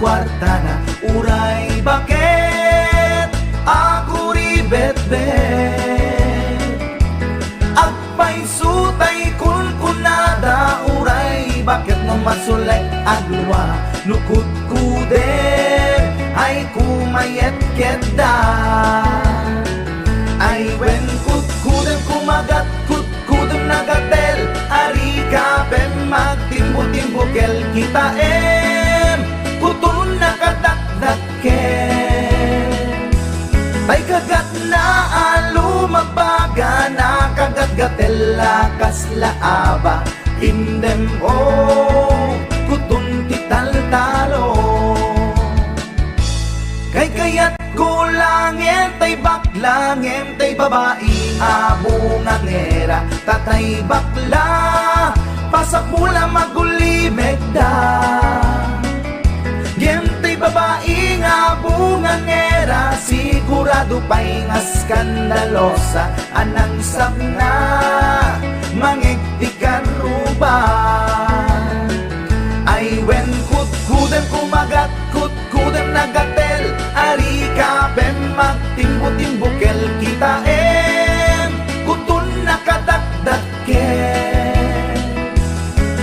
kwarta na. Uray bakit ako ribet-bet, agpay sutay kunkunada. Uray bakit no masulay agluwa, nukut kuder ay kumayet kedda. Ay wen kutkudem kumagat kutkudem nagatel, ari kapem magtimbo-timbokel kita putun nakadakdakel. Tay kagat na alumabaga, nakagat-gatel lakas laaba, indem kutun tital-talo. Kay kayat kulangin, tay baklangin, tay babae abungang era, tatay bakla pasak mula magulimekda. Gentay babae nga bungang era, sigurado pa'y nga skandalosa, anang sabna mangigtikan ruban. Ay wen kutkudem kumagat kutkudem nagatel, ari kapem magtimbo-timbokel kita kutun nakadakdakel.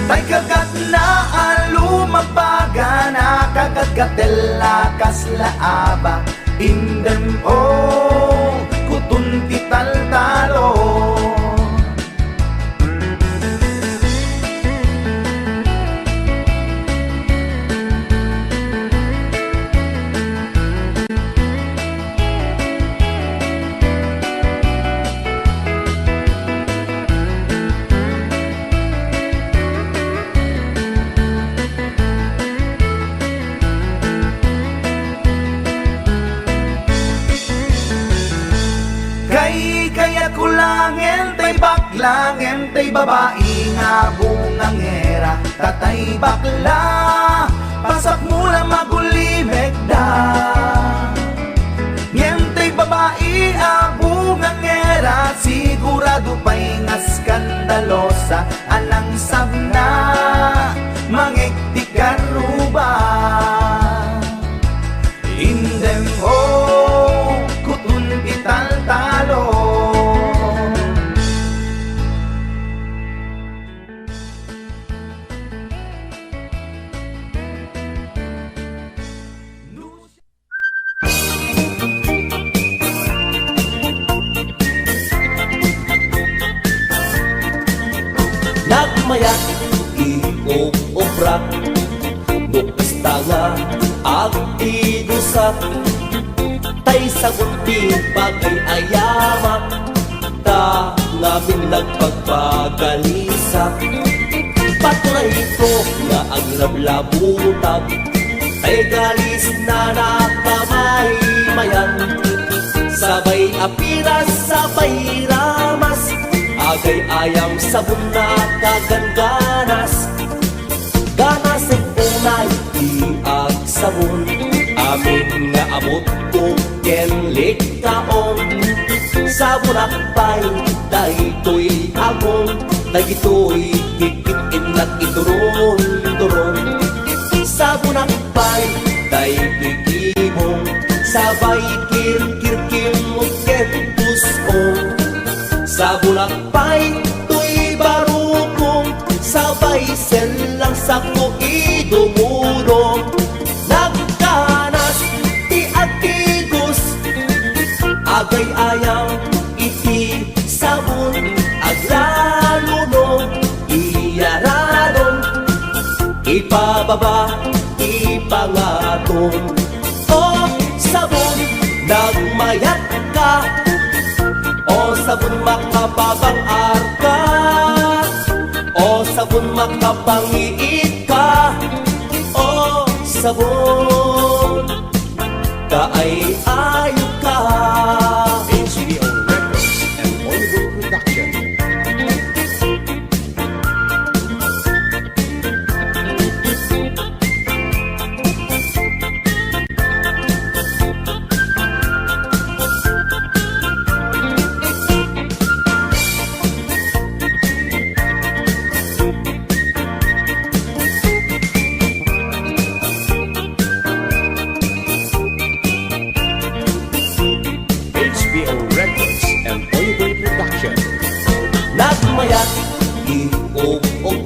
Tay kagat na alumabaga, nakagat-gatel lakas laaba, indem kutun tital-talo. Kaya kulangin, tay baklangin, tay babae nga bungang era, tatay bakla pasak mula magulimekda. Ngentay babae abungang era, sigurado pa'y nga skandalosa, anang sabna mangigtikan ruban. Indem kutun ital-talo. Nagmayat iuubrak, bukas tanga ag idusak, tay sagot di pag-ayamak, ta namin nagpagpagalisak. Paturay ko nga ang lablabutag, tay galis na nakamay mayan, sabay apiras, sabay ramas, agay ayam sabon na kaganganas. Ganas ang unay iag sabon, amin nga abot ko kenlik kaon. Sabon akpay, dahito'y agong, dahito'y kikitin at ituron-turon. Sabon akpay, dahito'y kibong, sabay kirkirkim mo kentuskong. Sabon akpay, to'y barukong, sabay selang sako idumurong. Nagkanas, ti agtigos, agay ayaw, iti sabon, aglalunong, iyaradong, ipababa, ipangatong. O sabon, nagmayat ka, o sabon makababang arka, o sabon makapangiit ka, o sabon kaay ayok ka. HBO Records and Hollywood Production.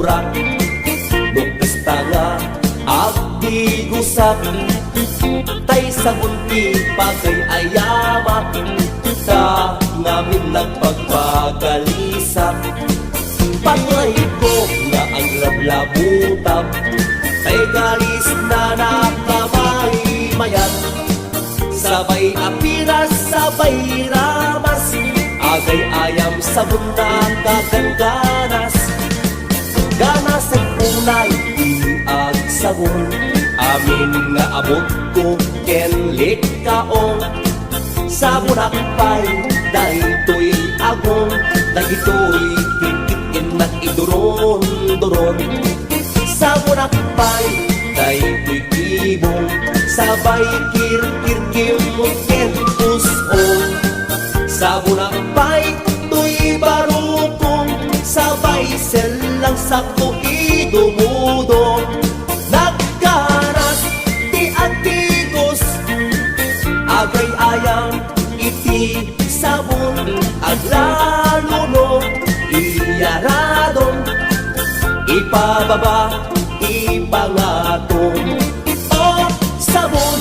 sobra Nukista nga agdigusap Tay sabon ti pagay ayamak Ta ngamin nagpagpagalisap Pangay ko nga ang lablabutap Tay galis na nakamay mayat Sabay apiras, sabay ramas Agay ayam sabon na kaganganas Ganas ang kulay, iag sabon Amin nga abot ko ken likaong Sabon akpay, dahito'y agong Dahito'y kikitin na iduron-duron Sabon akpay, dahito'y ibong Sabay kir-kir-kim mo ken usong Sabon akpay, to'y barukong Sabay selang sakto idumudong Nagkaras, ti antigos Agay ayang iti sabon Aglaluno, iyaradong Ipababa, ipangatong O sabon,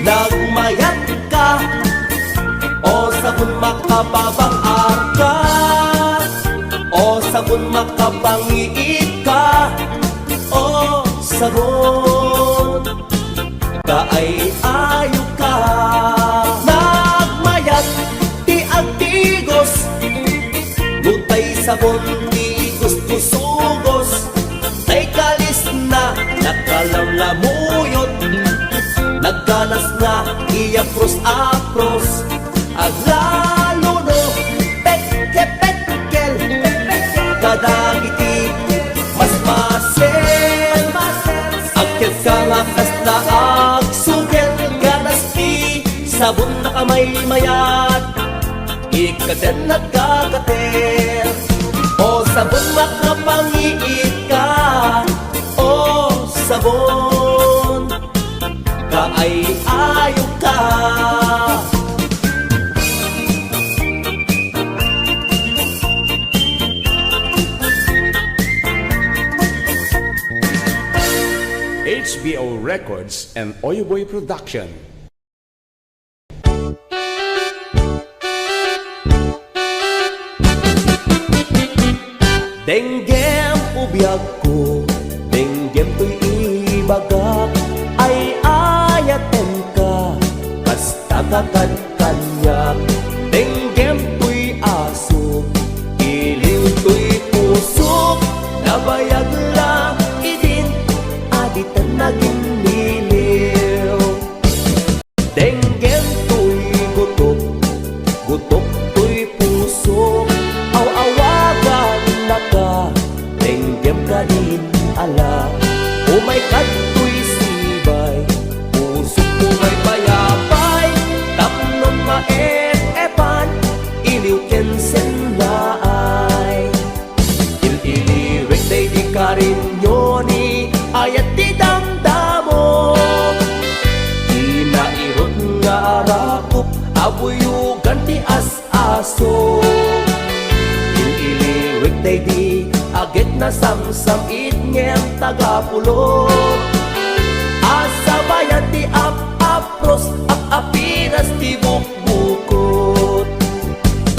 nagmayat ka O sabon makababang arka O sabon makapangiit ka O sabon kaay ayo ka Nagmayat ti agtigos Lutay sabon ti gustusugos Tay kalis na nakalamlamuyot Nagganas nga iapros-apros Aglalo no peke-pekel Kadagiti mas masel Agkit ka nga kas na agsugel Ganas ti sabon na kamay mayat Ikaten nagkakater O sabon makapangiit ka O sabon kaay ayo ka HBO Records and Oyoboy Production. Denggem ubiyag ko Denggem to'y ibagak Ay ayaten ka Kasta kakan-kanyak Denggem to'y aso Iliw to'y pusok Nabayag la idin Aditan naging niliw Denggem to'y gutok Gutok to'y pusok Aw-awagan na ka Denggem ka din ala Umay kato'y sibay Pusok mo may payapay Tapnon maet-epan Iliw kensen na ay Il-iliwek day di ka rin yoni Ayat di damdamo Di nairot nga arakop Abuyugan ti as-aso Il-iliwek day di Agit na samsam itngem tagapulot Asabayan ti ap-apros Ap-apinas ti bukbukot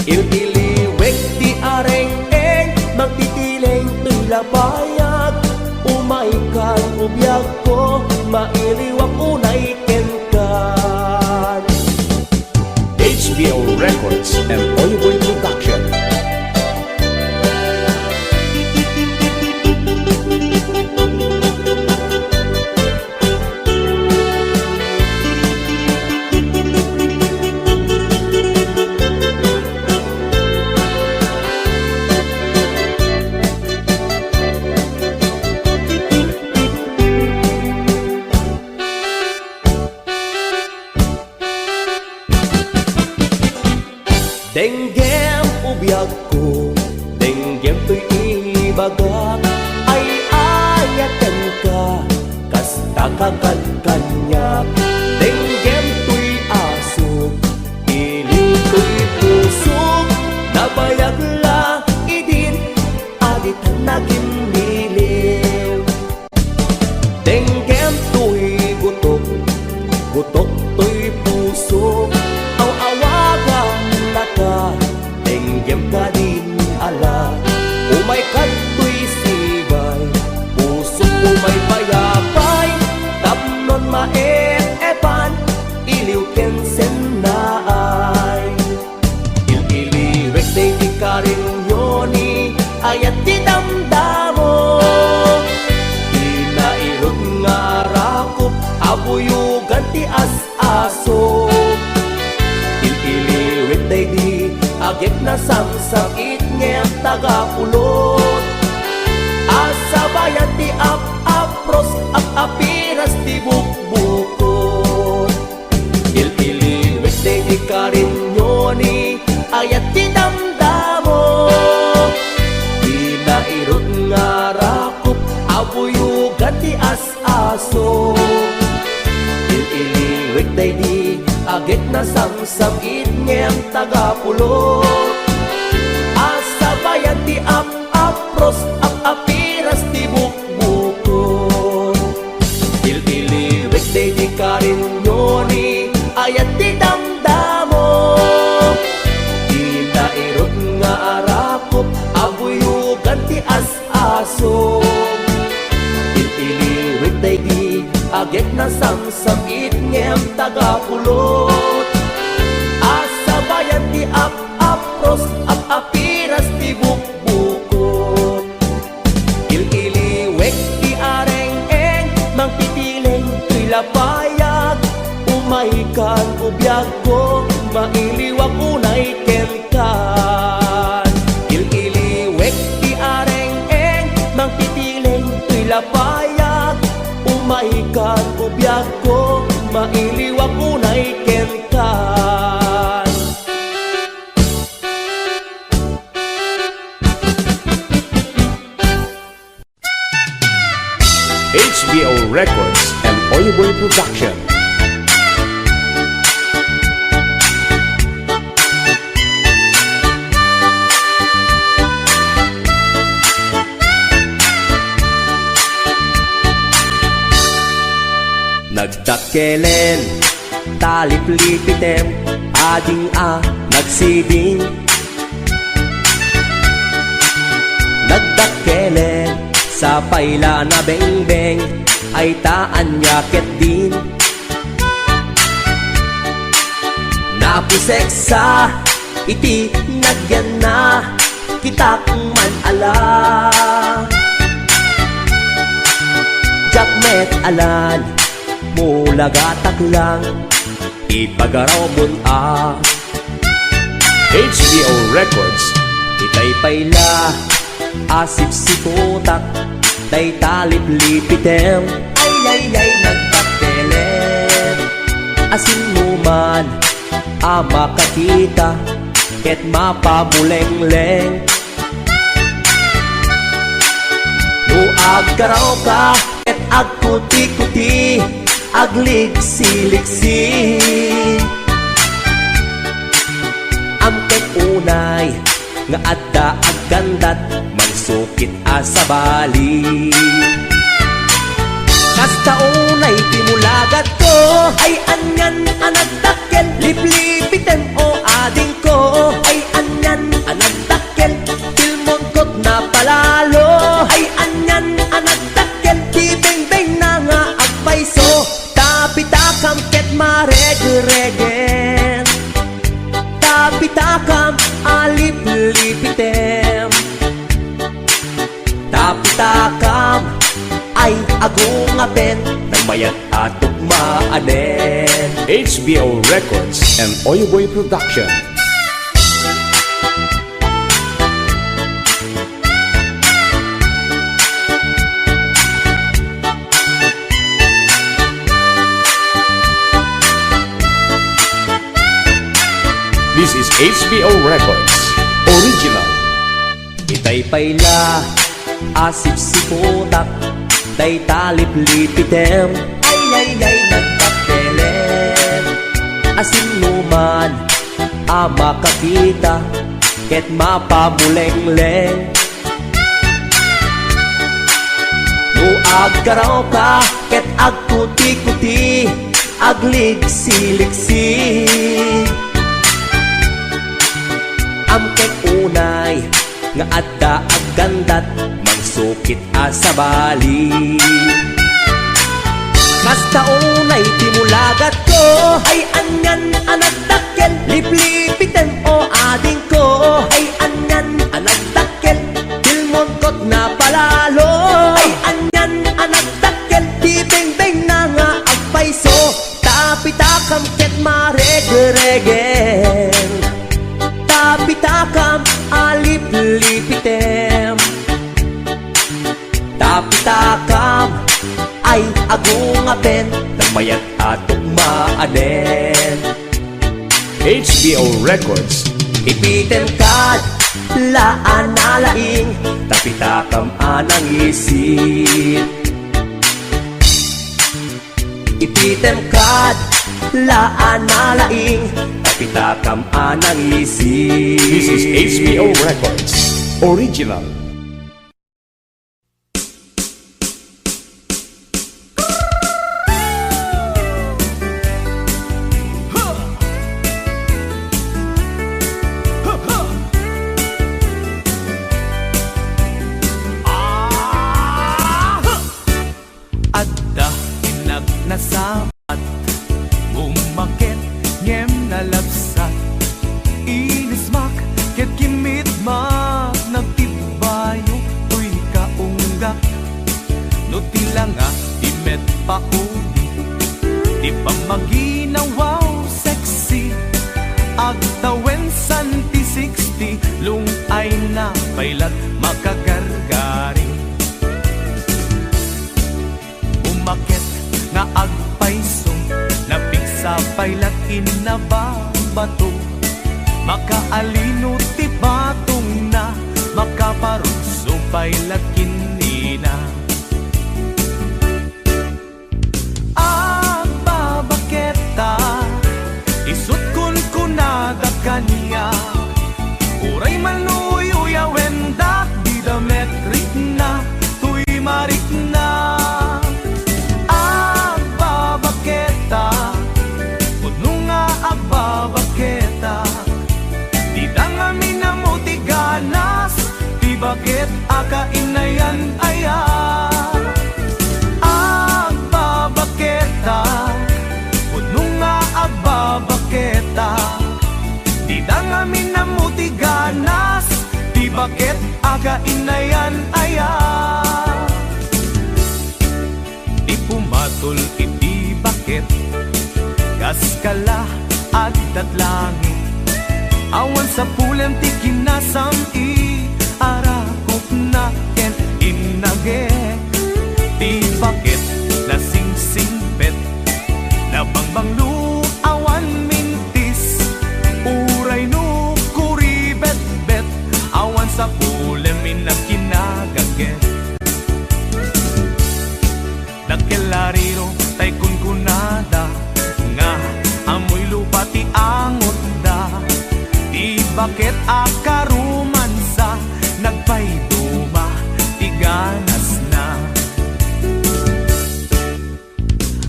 Il-iliwek ti areng-eng Magtitileng to'y labayag Umay kan ubiyag ko Mailiwak unay kenkan HBO Records and Oyoboy Production. Denggem ubiyag ko Denggem to'y ibagak Ay ayaten ka Kasta kakan-kanyak Denggem to'y aso Iliw to'y pusok Nabayag la idin Aditan naging nili agip na samsakit ngem tagapulot. Asa bayan ti apros apiras ti bukbukot. Il-iliwit day ni Karinyoni ayat ti damdamo. Di na irot nga rakop abuyugan ti as-aso. Il-iliwit day di agit na samsakit ngem tagapulot. Asa bayan ti apros apiras ti bukbukot. Il-iliwit day di Karinyoni ayat ti damdamo. Di na irot nga arakop abuyugan ti as-aso. Il-iliwit day di agit na samsakit ngem tagapulot. Asa bayan ti apros apiras ti bukbukot. Il-iliwek ti areng-eng mangpitileng ti lapayag. Umaikan ubiyag ko mailiwag unay kenkan. Il-iliwek ti areng-eng mangpitileng ti lapayag. Umaikan ubiyag ko mailiwag unay kenkan. HBO Records and Oyoboy Production. Nagdakelen, talip-lipitem, ading nagsiding. Nagdakelen, sa paila na beng-beng, ay taan yaket din. Napusek sa iti nagyan na, kita man ala. Jakmet alan, mula gatak lang, ipagaraw mun HBO Records. itay payla, asip si putak, day talip-lipitem. Ay, nagpakpelen, asin mo man, makakita, ket mapamuleng-leng. No agkaraw ka, ket agkuti-kuti, agliksi-liksi. Amket unay, nga adda aggandat, mangsukit asa bali. Kasta unay timulagat ko, ay anyan anagdakkel, liplipiten o ading ko. Ay anyan anagdakkel, tilmongkot na palalo. Ay anyan anagdakkel, di beng-beng na nga agpaiso. Tapitakam ket mareg-regen, tapitakam alip-lipitem. Tapitakam ay agungapen, nang mayat atok maanen. HBO Records and Oyoboy Production. This is HBO Records Original. Itay payla, asip si putak, day talip-lipitem. Ay, nagpakpelen, asin mo man, makakita, ket mapamuleng-leng. No agkaraw ka, ket agkuti-kuti, agliksi-liksi. Amket unay, nga adda aggandat, mangsukit asa bali. Kasta unay timulagat ko, ay anyan anagdakkel, liplipiten o ading ko. Ay anyan anagdakkel, tilmongkot na palalo. Ay anyan anagdakkel, di beng-beng na nga agpaiso. Tapitakam ket mareg-regen, tapita aden HBO Records. Ipitem kad laan nalaing tapitakam anang isip. Ipitem kad laan nalaing tapitakam anang isip. This is HBO Records. Original. Adda inagnasapat bumakit ngem nalabsat inismak ket kimitmak nagtibayo tuy kaunggak no tilanga imet pauli di pa maginawaw sexy agtawen santi 60 lung ay na pailat makagargari umakit nga agpaiso napigsa pailat inababato makaalino ti batong na makaparugso pailat kinina agbabaketa isut kun kunada kaniya uray manuyo wendak di dametrik na tuy marik na bakit akainayan aya agbabaketa puno nga agbabaketa di dangamin na mutiganas di bakit akainayan aya di pumatol iti bakit gaskala at datlangin awan sa pulen ti kinasam arakop na ken inage di bakit nasingsingpet na bangbanglu awan mintis uray no kuribet-bet awan sa pulem minakinagaget nagkelariro tay kunkunada nga amoy lupa ti angot da di bakit akarumansa nagpayduma tiganas na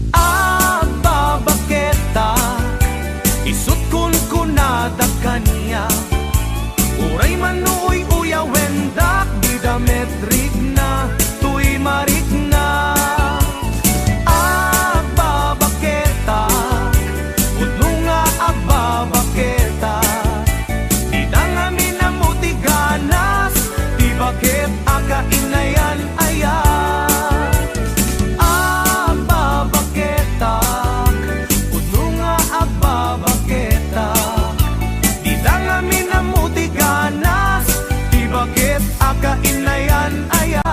agbabaketa isut kun kunada kanya uray manuy uyawendak di dametrik na tuy marik na agbabaketa udno nga agbabaketa di dangamin na mutiganas bakit akainayan aya agbabaketa puno nga agbabaketa di dangamin na mutiganas di bakit akainayan aya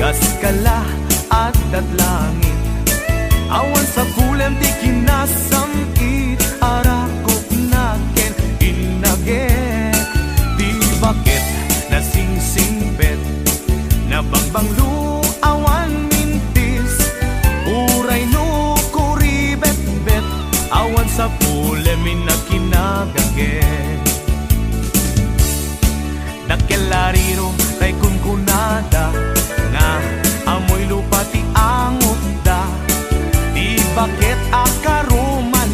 gaskala at datlangin awan sa pulem ti kinasam arakop na ken inage di bakit nasingsingpet na bangbanglu awan mintis uray no kuribet-bet awan sa pulem inakinagaget nagkelariro tay kunkunada nga amoy lupa ti angot da di bakit akaruman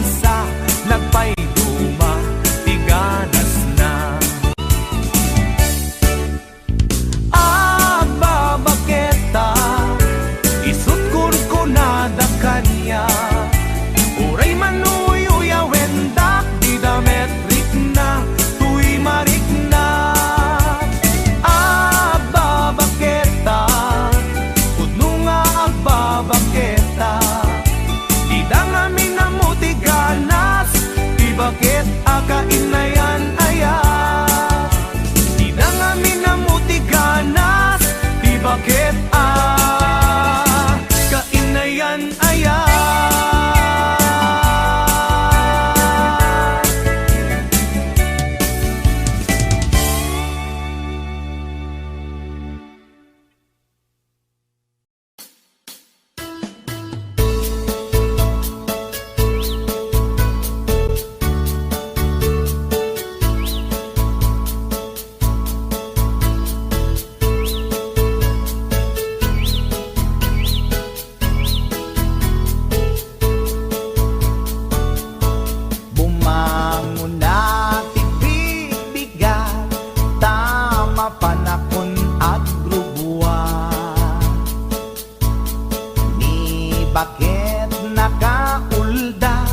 bakit nakaulda,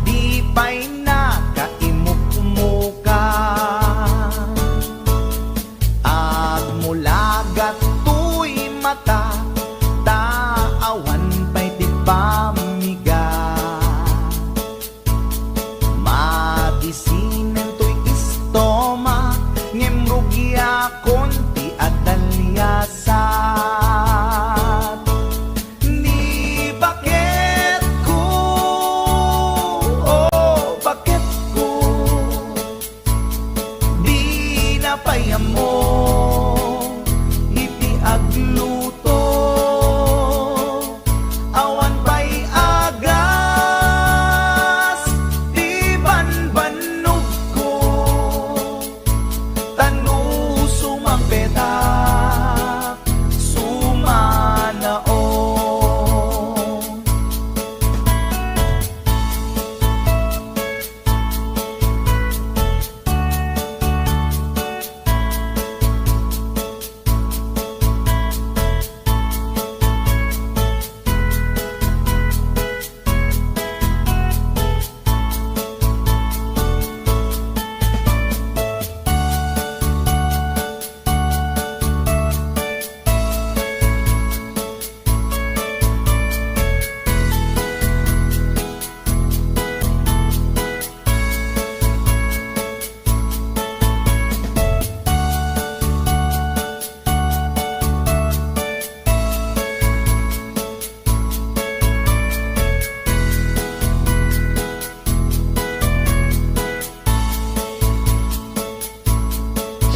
di pa'y nakaimukmuka. At mula gato'y mata, taawan pa'y di pamiga. Madisinen to'y istoma, ngemrugya konti at dalyasat. Ni bakit ko, oh bakit ko, di napayam mo, iti agluto. Awan pa'y agas, di banbanog ko, tanu sumampetak, sumanao.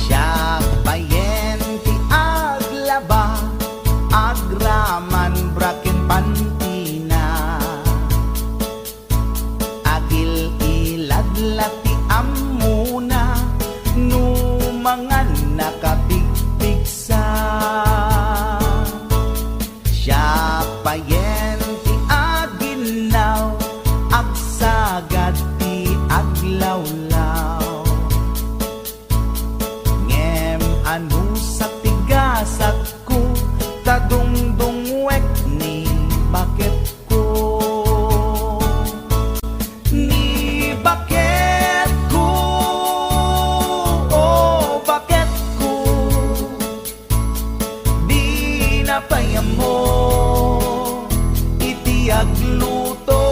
Siya bayen ti aglaba, agraman braken pantina, agil iladlat ti amuna, numangan nakapigpigsa. Siya bayen ti aginaw, agsagad ti aglawlaw. Ngem anu sa tigasat ko, tadungdungwek ni bakit ko. Ni bakit ko, oh bakit ko, di napayam mo, iti agluto.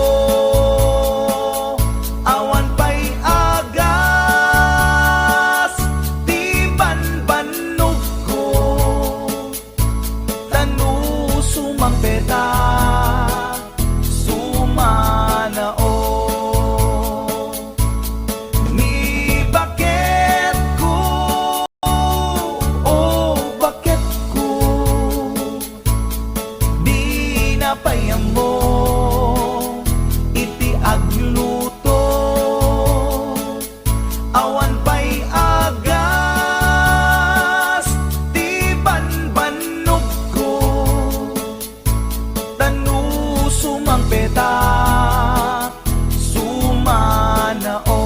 Awan pa'y agas, di banbanog ko, tanu sumampetak, sumanao. Ni bakit ko, oh bakit ko, di napayam mo, iti agluto. Awan pa'y agas, di banbanog ko, tanu sumampetak, sumanao.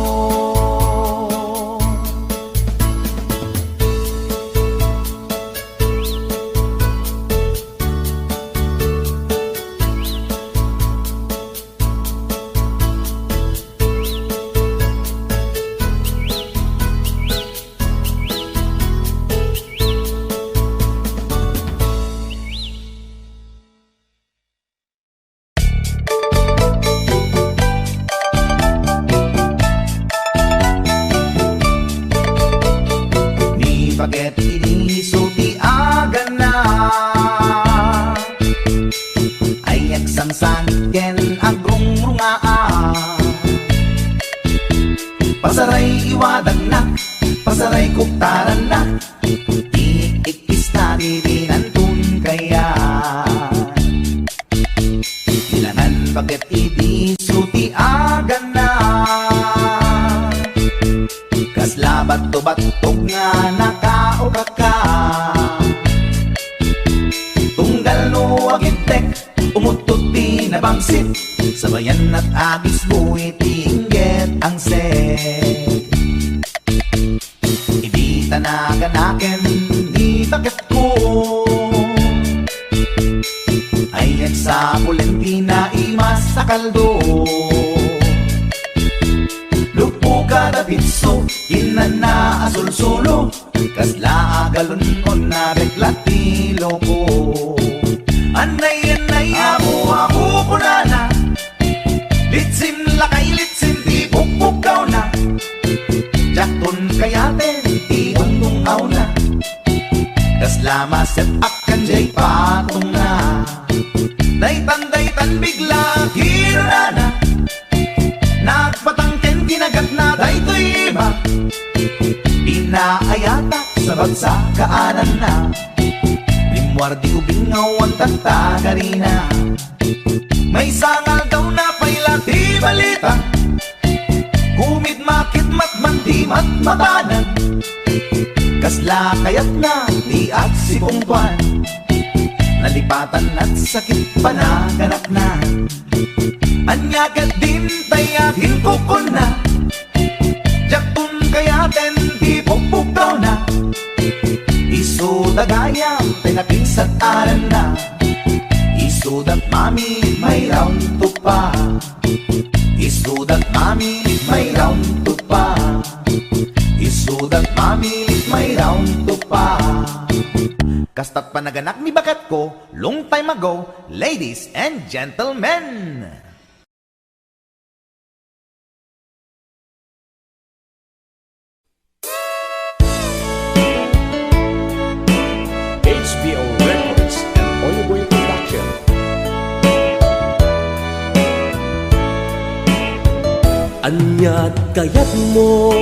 Ni bakit inisulti aga na, ay agsangsan ken agrungrungaan. Pasaray iwadag na, pasaray kuktaran na, iikis na dirinantun kaya. Ilangan bakit inisulti aga na, kaslabat to batog nga nakauga ka. Tunggal no agintek, umutot di nabangsit, sabayan at agis mo itingget ang set. Idi tanaganaken, di bakit ko, ay Init sa Valentina, imas sa kaldo. Lupo kada pitso, inana asul-sulo, kasla agalon ko na reklatilo ko. Anay, ako punana, litsim lakay, litsim di pukpukaw na. Jakton kayaten, di tungtungaw na, kasla maset akan jay patong na. Daytan bigla kirana, nagpatangken kinagat na daytoy iba. Inaayata sa bagsakaanan na, limwardi ubingaw ang tatagarina. May sangal daw na pailati balita, kumit makit matman di matmatanan, kasla kayat na di at si pungkwan, nalipatan at sakit panaganap na. Anyagat din tayakin ko na, jaktun kayaten di pukpukaw na. Isudagayam tinapinsat aran na, isudat mami may round to pa. Isudat mami may round to pa. Isudat mami may round to pa. Kastat panaganak mi bakat ko long time ago, ladies and gentlemen. HBO Records and Oyoboy Production. Anyat kayat mo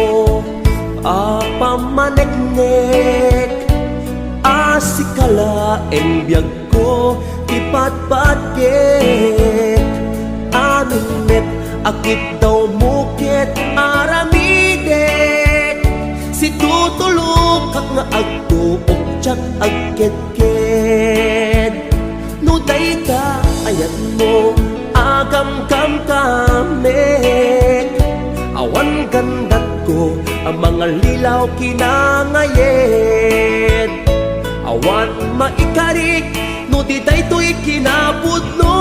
apamaneknek, asikala en biyag ko ipatpatket. Anunet akit daw mukit aramidek, si tutulog kak nga agtuok tsak agket-ket. No dayta ayat mo agam kam kamek, awan gandat ko ang mga lilaw kinangayet. Awan maikarik no di daytoy kinapudno,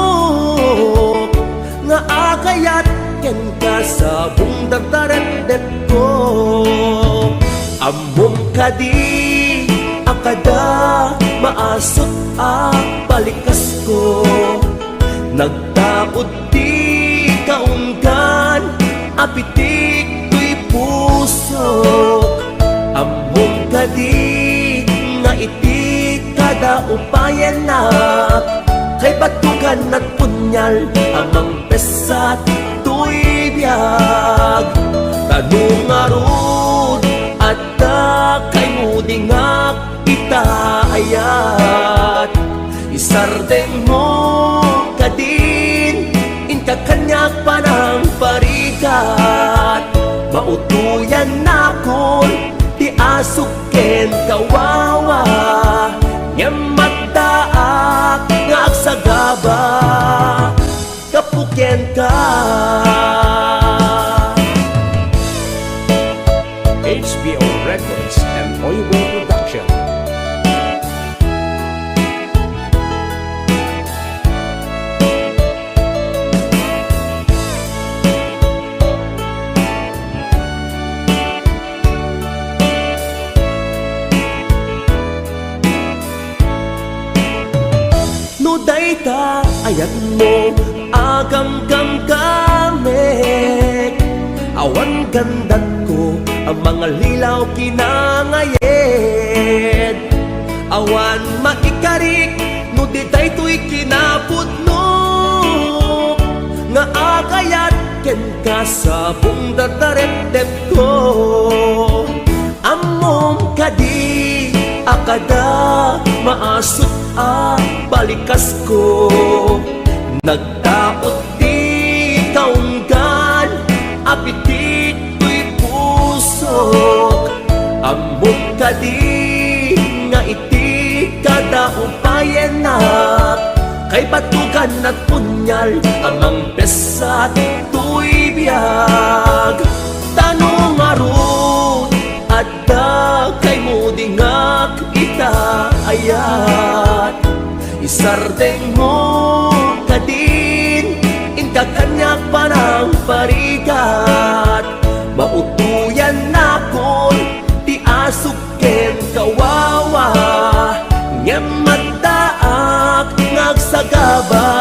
nga akayat ken ka sa bungdardarendet ko. Amom kadi akada maasot balikas ko, nagtaod di kaunggan apitik tuy puso. Amom kadi nga iti kada upayan na, kay batugan at punyal amang pesat tuy biyag. Tanong arud at kay mudingak itaayat, isardeng mo kadin inkakanyak pa ng parikat. Mautuyan na kon di asuken kawawa, nyamagdaak nga agsagaba kapuken ka. HBO Records and Oyoboy Production. No dayta ayat mo agam-gam kamek, awan gandat ko ang mga lilaw kinangayet. Awan maikarik no di daytoy kinapudno, nga akayat ken ka sa bungdardarendet ko. Amom kadi akada maasot balikas ko, nagtaot di kaunggan apitik tuy puso. Amom kadi nga iti kada upayan na, kay batugan at punyal amang pesat tuy biyag. Tanong arud at kay mudingak itaayat, isardeng mo kakanyak pa ng parigat. Mautuyan na kon ti asuken kawawa, ngem madaak ngagsagaba,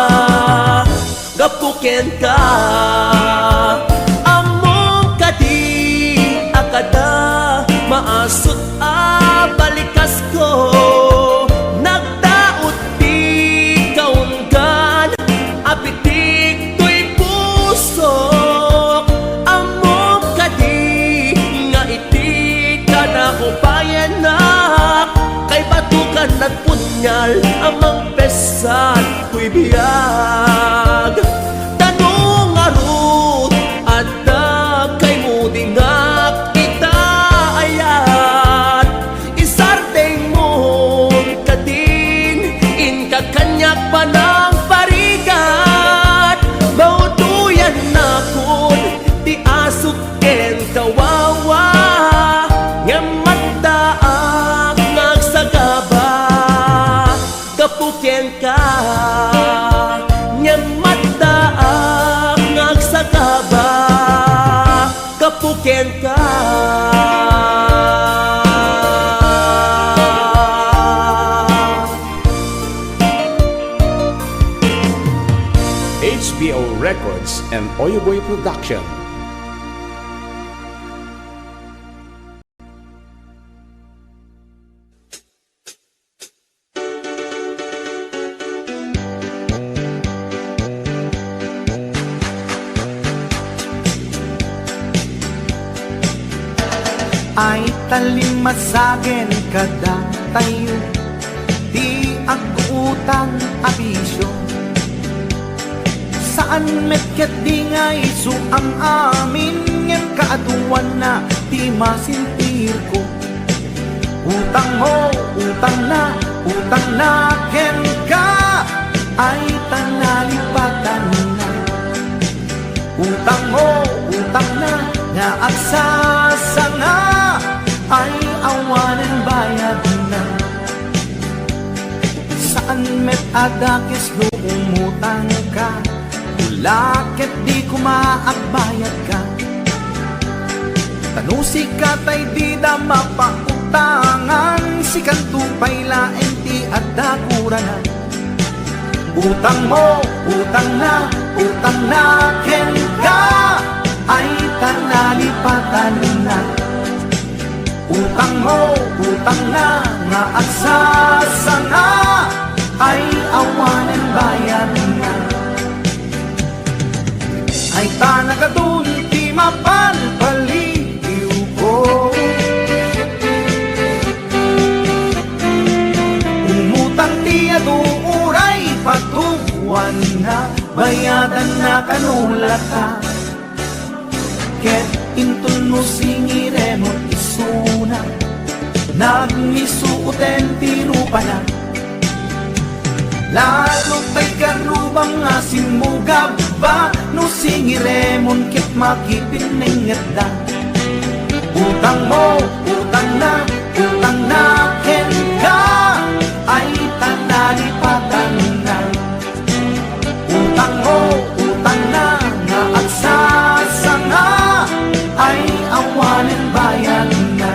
gapuken ka. Among kadi akada maasot a balikas ko, nagdaot ti kaunggan apitik to'y pusok. Among kadi nga iti ka na upayanak, kay batukan at punyal amang pesan ko'y biyag. Tanong arut at kay mo dingak itaayat, isardeng mo kadin in kakanyak pa ng parigat. Mautuyan na kun di asuken kawawa, ngem madaak ngagsagaba, gapuken ka. Ngem madaak ngagsagaba, gapuken ka. HBO Records and Oyoboy Production. Ay talimasagen kada tayo, di agutang abisyo. Saan metket di nga iso ang amin, ngem kaaduan na di masintir ko. Utang mo, utang na ken ka, ay tanalipatan na. Utang mo, utang na nga agsasanga, ay awanan bayad na. Saan met adakis no umutang ka, ulakit di kumaagbayad ka. Tanusi ka tay di da mapautangan, si kantupay laeng ti adakuranan. Utang mo, utang na ken ka, ay tanalipatan na. Utang mo, utang na nga agsasanga, ay awanan bayan na. Ay tanagadun ti mapalpaliw ko, umutang ti aduuray patuwan na, bayadan na kanulata. Ket intun mo singiremon isuna, nagmisuuten ti rupa na. Lalo tay karubang asin mo gaba, no singiremon ket makipinenget da. Utang mo, utang na ken ka, ay tanalipatan na. Utang mo, utang na nga agsasanga, ay awanin bayan na.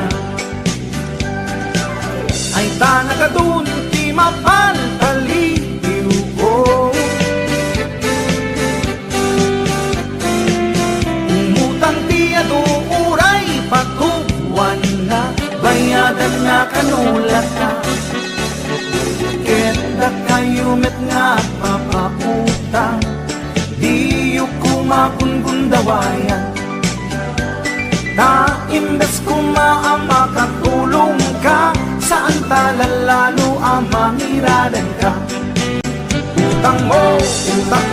Ay tanagadun ti mapalpaliw ko, umutang ti aduuray patuwan na, bayadan na kanulata. Ket da kayo met nga papaputang, di yu kumakungundawayan. Na imbes kumaama katulong ka, saan talalalo ang mangiradan ka. Utang mo, utang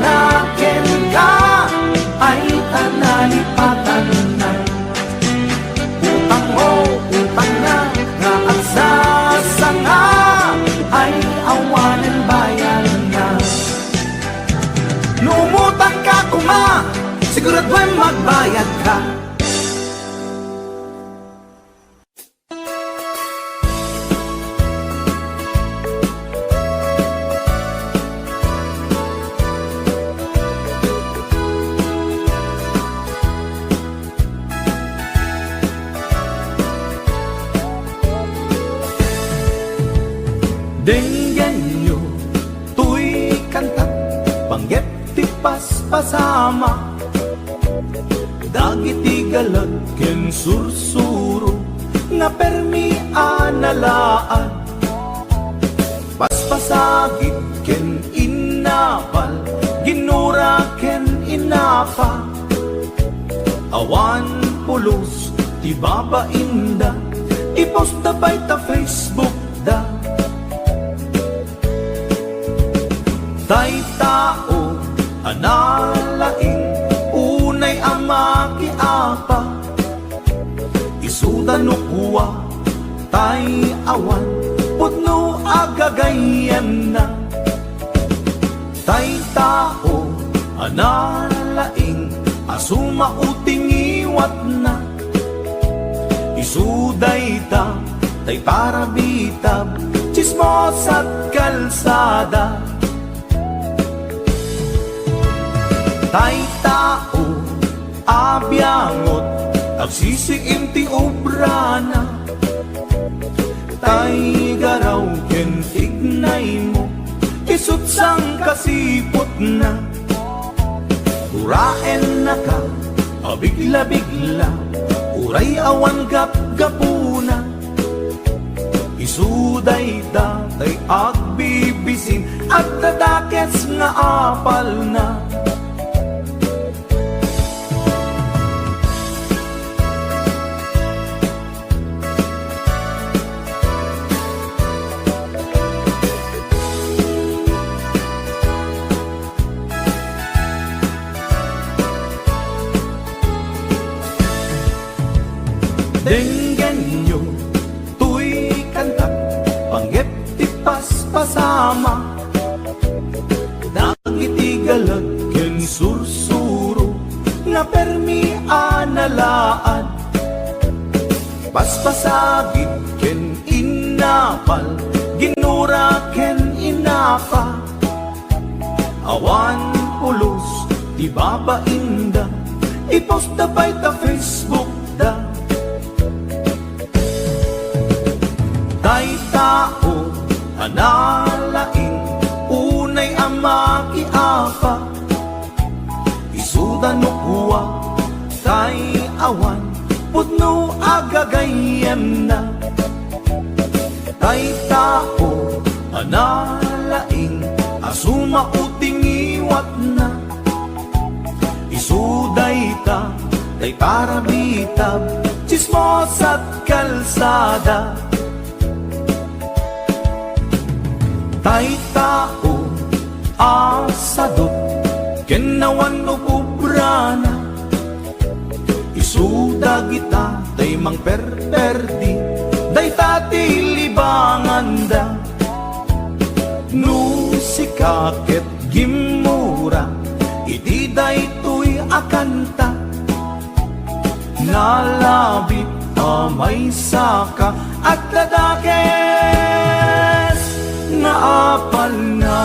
na ken ka, ay tanalipatan na. Utang mo, utang na nga agsasanga, ay awanan bayan na. Numutang ka kuma, siguraduhin magbayad ka. panggep ti paspasama, dagiti galag ken sursuro, nga permi analaan, paspasagit ken inapal, ginura ken inapa, awan pulos ti babainda, ipost da bay ta Facebook da. Tay tao analaing, unay amaki apa, isuda no kuwa tay awan, putno agagayan na. Tay tao analaing, asuma uting iwat na, isuday ta tay para bitab, chismos at kalsada. Tay tao abyangot, agsisiim ti obrana, tay garaw ken ignay mo, isut sang kasipot na. Uraen na ka, abigla-bigla, uray awan gap-gapuna, isuday datay agbibisin, at tadakets nga apal na. Denggan nyo, tuy kantak, panggep ti paspasama, dagiti galag ken sursuro, nga permi analaan, paspasagit ken inapal, ginura ken inapa, awan pulos ti babainda, ipost da bay ta Facebook da. Tay tao analaing, unay amaki apa, isuda no kuwa tay awan, putno agagayan na. Tay tao analaing, asuma uting iwat na, isuday ta tay para bitab, chismos at kalsada. Tay tao asadot, kenawan o kubrana, isuda kita tay mang perperdi, day tati libangan da. No sikaket gimura, iti day tuy akanta, nalabit amay saka, at tadakes nga apal na.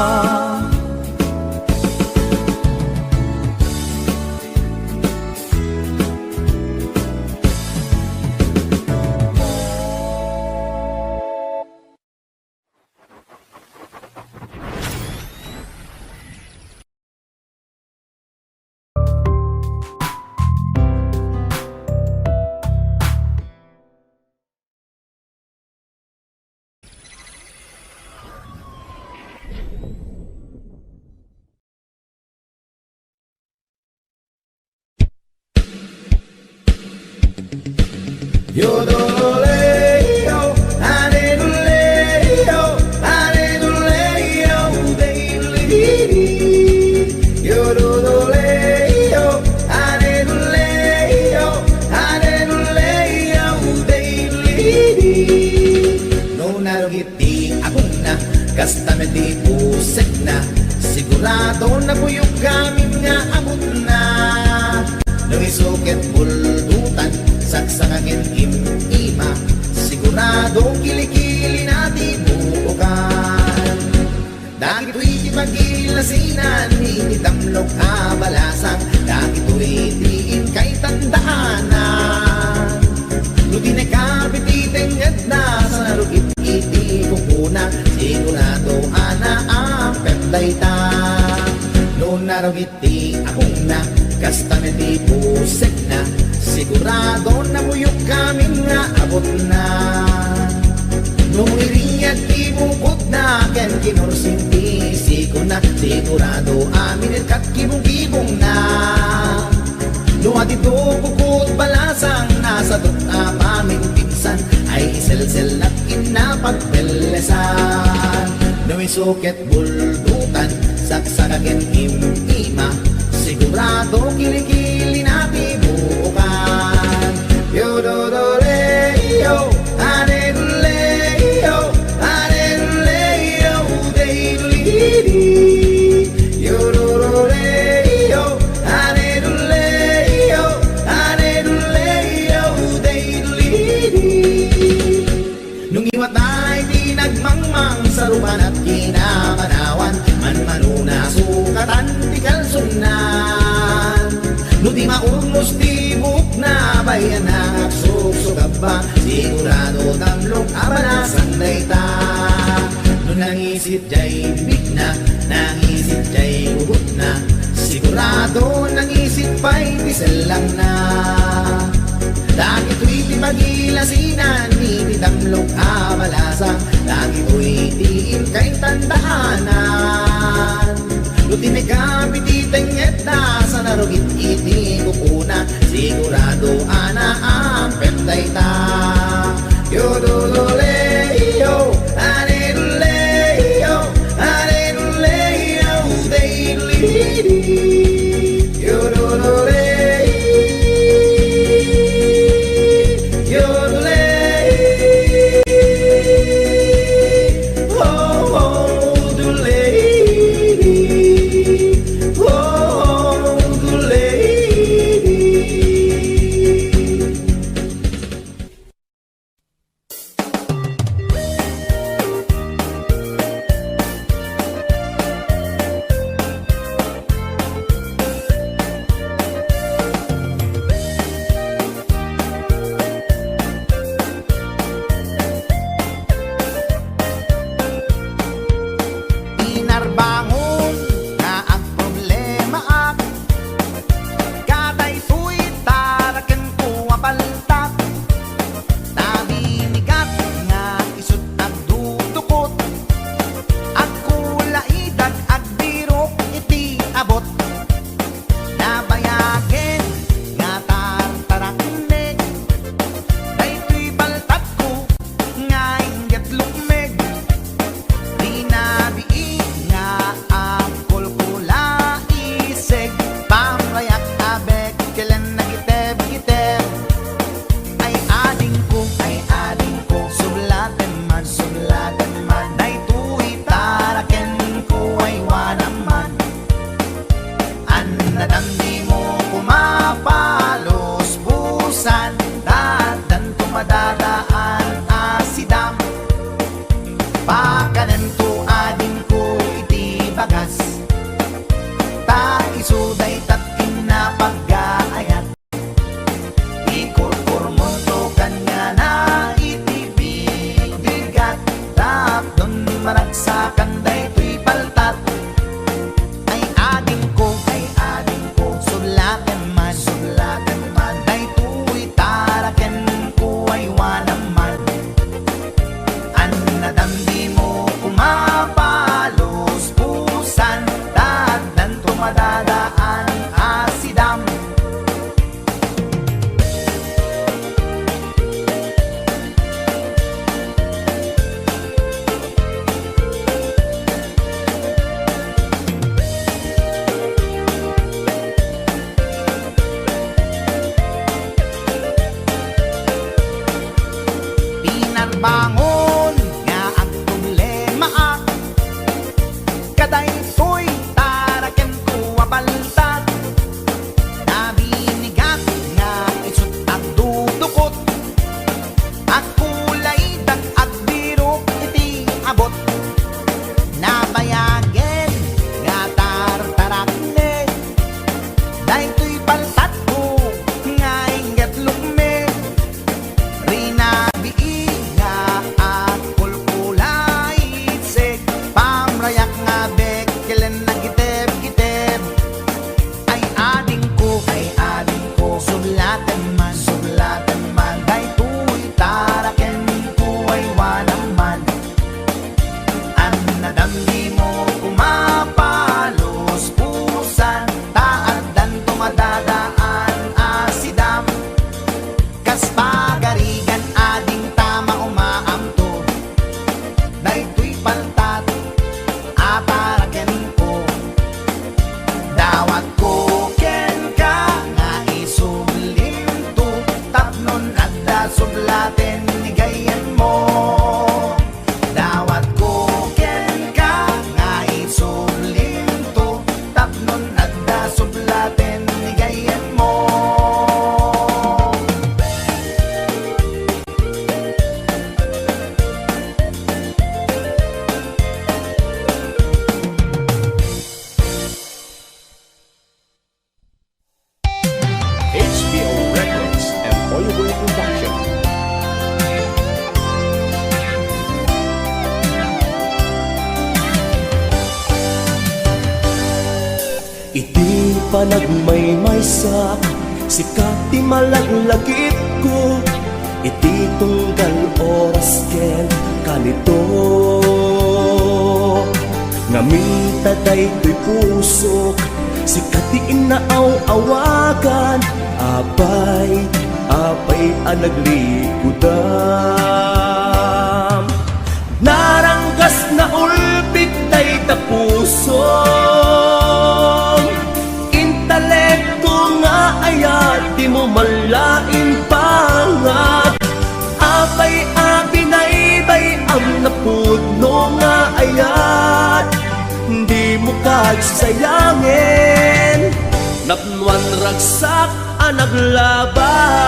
Yodeleo, adeleo, adeleo, deilidi. Yodeleo, adeleo, adeleo, deilidi. No narugiti ako na, kasta di pusek na, sigurado na buyog kami nga amot na. Lumisukit buldutan, saksakagin im-ima, siguradong kilikili na di buukan. Dagito'y ipagilasinan, initamlok kabalasan, dagito'y tiin kay tandaanan. Lutin ay kapititenged na, sa narugit iti kukuna, sigurado ana ang pepday ta. No Sigurado na raw iti akong na kasta na di pusek na sigurado na muyok kami nga abot na nung iringyag ti bukod na ken kinursinti sigo na sigurado amin at kakibong-kibong na luwati to bukod balasang nasa tukta paming pinsan ay isel-sel at inapagpelesan Nung suket buldutan saksakakin imima sigurado kilikili nati buukan yo do do re yo ane le yo de li yo do do re yo ane le yo de li nung iwat ay di nagmangmang sa rupan at kinamanawan manmanuna sukatan ti kalsunan no di maurnos ti buk na bayan na suksugab ba sigurado tamlong abanasan dayta no nangisit jay big na nangisit jay ugot na sigurado nangisit pa'y tiselang na Lagi to'y di pagilasinan, hindi tamlong amalasa Lagi to'y diin kay tandaanan Lutin ay kapititengit na sa narugit iti kukuna Sigurado ana ang pentay ta Yodolole yo, anedole yo, anedole yo, daily Yodolole panagmaymaysak, sikat ti malaglagip ko, iti tunggal oras ken kanito. Ngaminta daytoy pusok, sikat ti inaaw-awagan, apay anaglipudam. Naranggas na ulpit tay tapuso, intelekto nga ayat di mo malain pangag, apay abinaybay ang napudno nga ayat, di mo kagsayangin, napnuan ragsak ang naglabas.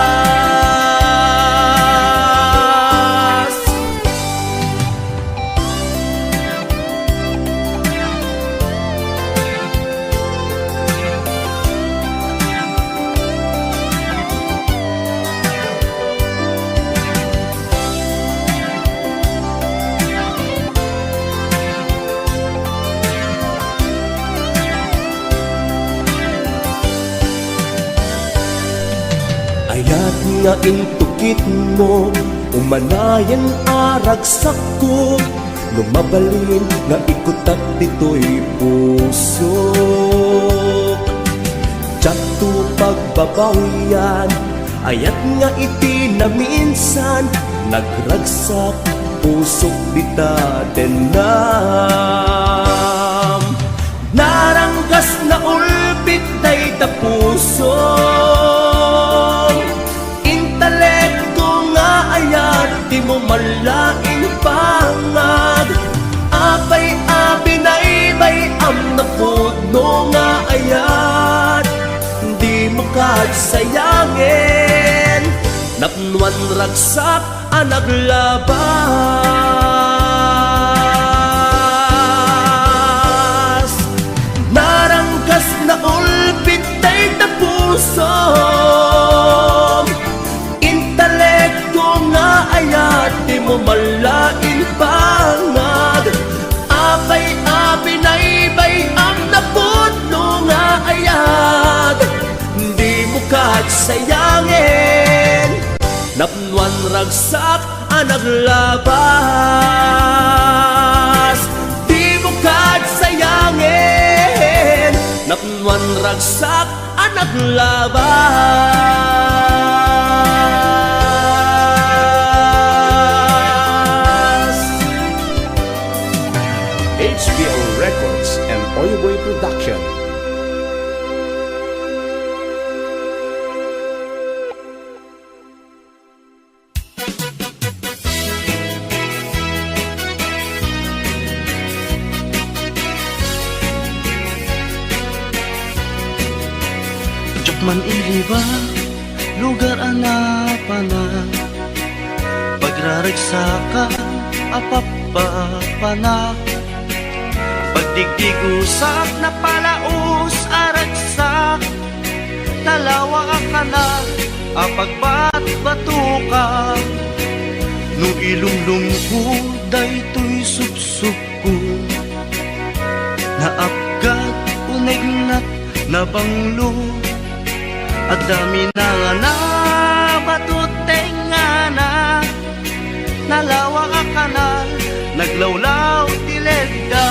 Ayat nga intukit mo, umanayan aragsak ko, lumabalin nga ikutak dito'y puso. Tiyakto pagbabawian, ayat nga iti na minsan, nagragsak pusok dita denam. Naranggas na ulpit day ta puso, di mo malaing pangag, apay abinaybay ang napudno nga ayat, di mo kagsayangin, napnuan ragsak ang naglabas. Naranggas na ulpit tay na puso, ayat di mo malain pangag, apay abinaybay ang napudno nga ayat, di mo kagsayangin, napnuan ragsak ang naglabas. Di mo kagsayangin, napnuan ragsak ang naglabas. HBO Records and Oyeboy Production. Jokman iliba, lugar anapanan, pagraragsakan, apapapanak, pagdigdigusak na palaus aragsak, nalawa ka na apagbat-batuka, no ilumlum ko daytoy subsub ko, naapgat unegnat na banglo, at dami na nga na batuteng nga na, nalawa ka na naglawlaw tilegda,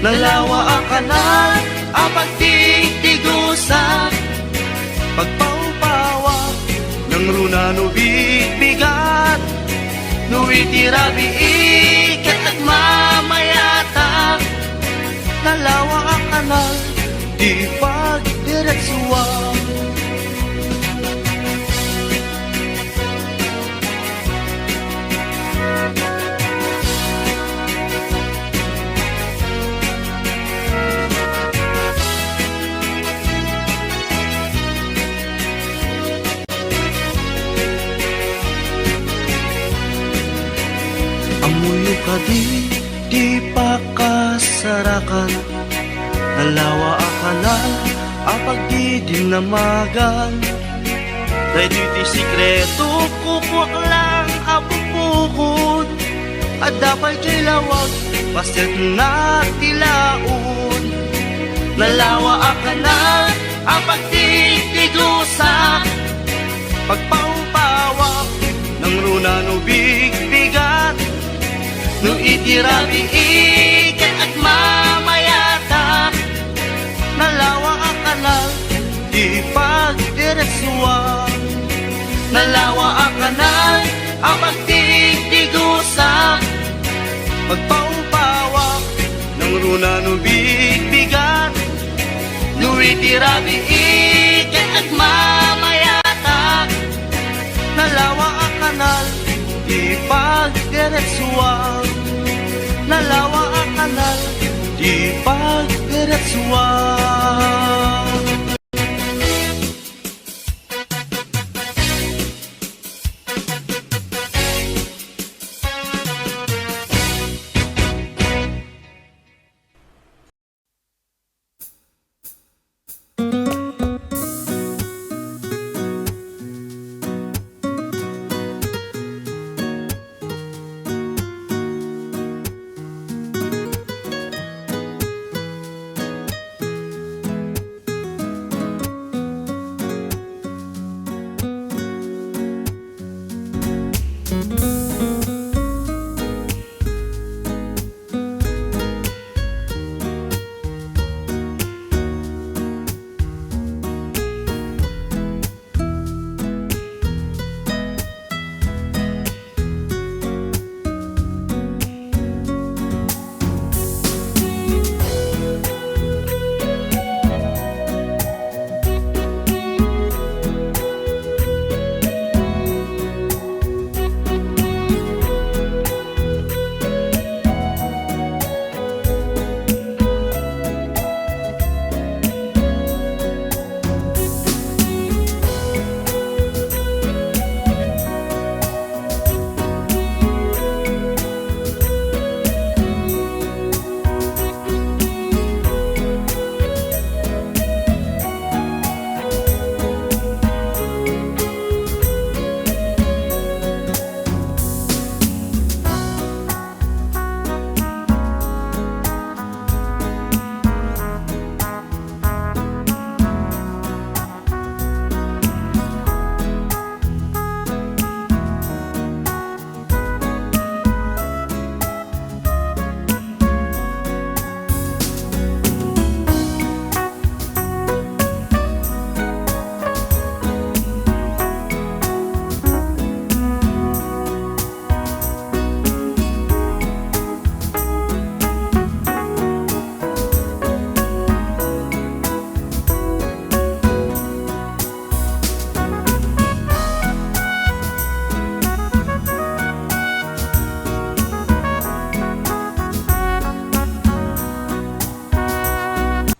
nalawa ka na apagtigtigusa, pagpaupawa ng runano bibigat, nuwitirabi ikat at mamayata, nalawa ka na di pagdiretsuwa. Amuyo ka di pa kasarakan, nalawa ka na apag di dinamagan, dahil di sikreto kukwak lang abupukod, at dapat kay lawag paset na tilaon, Nalawa akanal ang pagtitigusa, pagpaupawak ng runa no bigbigat, no itirabiigan at mamayata. Nalawa akanal di pagdiretsuwa, nalawa akanal ang pagtitigusa, pagpaupawak ng runa no bigbigat, no itirabiigan at mamayata. Nalawa ang kanal di pagdiretsuwa, nalawa ang kanal di pagdiretsuwa.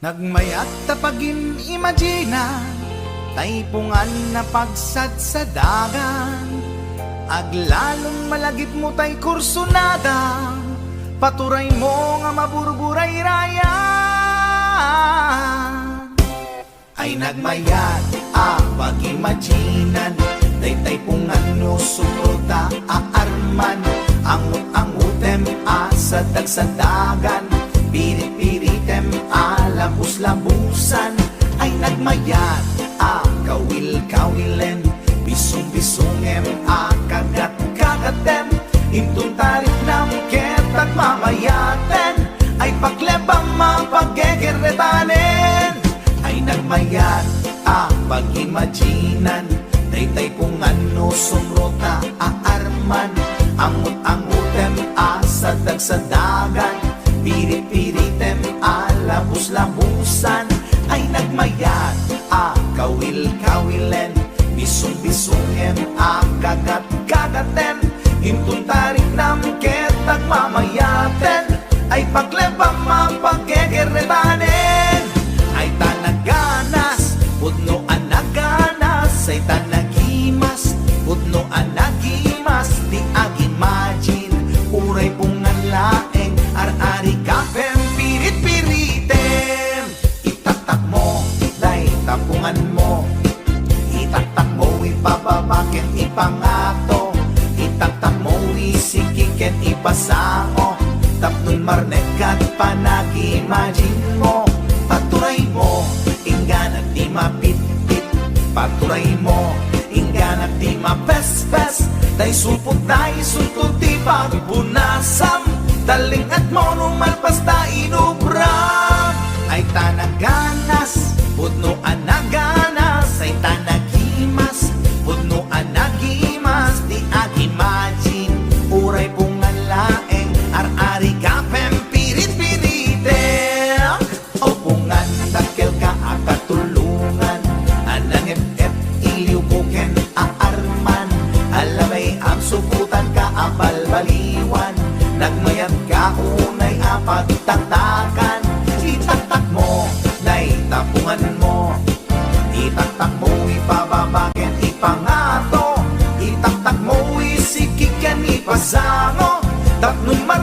Nagmayat tapagin imagina, taypungan na pagsad sa dagan. Aglalong malagip mo tay kursunada, paturay mo nga maburburay raya. Ay nagmayat pag-imaginan, taypungan no suruta aarman. Angut-angutem sa dagsadagan, pirit-piritem labus-labusan. Ay nagmayat kawil-kawilen, bisong-bisongem kagat-kagatem. Intong tarik ng ketag mamayaten, ay paglebang mapaggegeretanen. Ay nagmayat pag-imaginan, taypungan no sumrota aarman. Angut-angutem sa dagsadagan, pirit-piritem labus-labusan. Ay nagmayat kawil-kawilen, bisong-bisongem kagat-kagaten. Intong tarik ng ketag mamayaten, ay paglebang mapaggegeretanen. Ay tanaganas, pudno anaganas, ay tanagimas, pudno anagimas. Di ag-imagine, uray pungan laeng, ar-ari kapem, pirit-piritem. Itatak mo, day tapungan mo, itatak mo, ipababaken, ipangato. Itatak mo, isikiken, ipasao. Tapnon marnekat, panag-imagine mo. Day supot day suntod ti pagpunasam, taling at mono malpasta inubram. Ay tanaganas, pudno anaganas, ay tanagimas, pudno anagimas, di ag-imagine, uray pungan laeng, ar-ari ka pempirit-pirite. O pungan takil ka akatulungan, anang ep-ep iliw kuken aarman, alamay am suputan ka abalbaliwan, nagmayat ka unay apagtatakan, itaktak mo, naitapungan mo, itaktak mo ipababaken ipangato, itaktak mo isikikan ipasango, tapnumar